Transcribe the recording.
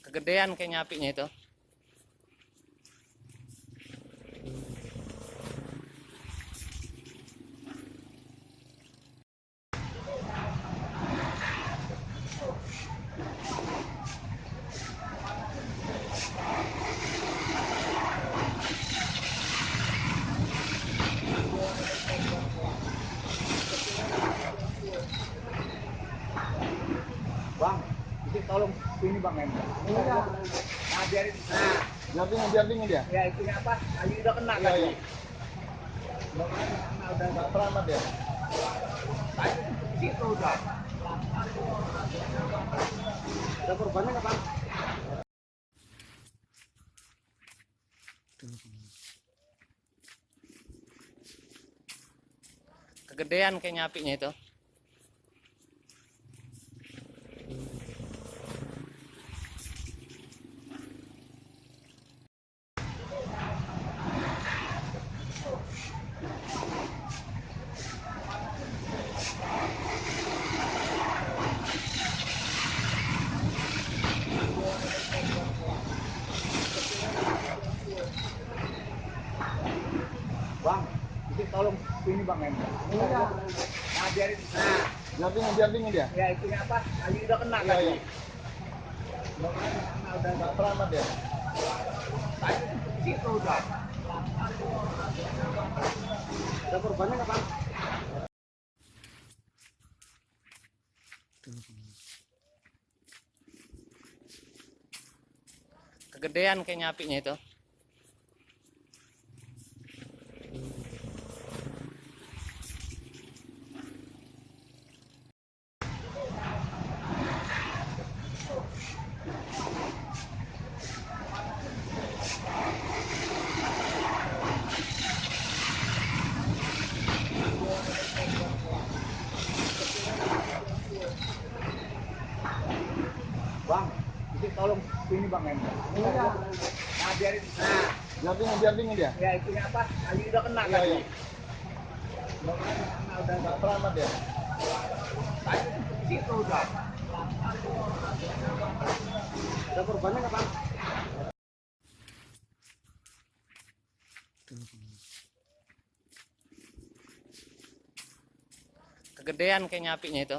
Kegedean kayaknya apinya itu. Bang, itu tolong sini bang em. Iya, Nah biarin, nah biar dingin dia. ya itunya apa? Ayo udah kena Iya, tadi. iya. Udah selamat ya. Tadi situ udah. Ada korbannya nggak bang? Kegedean kayaknya apinya itu. Bang, itu tolong sini bang em. Iya, Nah biarin, nah biar dingin dia. ya itunya apa? Ayo udah kena Iya, tadi. iya. Udah selamat ya. Tadi situ udah. Ada korbannya nggak bang? Kegedean kayaknya apinya itu. Bang, itu tolong sini bang em. Iya, Nah biarin, nah biar dingin dia. ya itunya apa? Ayo udah kena Iya, tadi. iya. Udah selamat ya. Tadi situ udah. Ada korbannya nggak bang? Kegedean kayaknya apinya itu.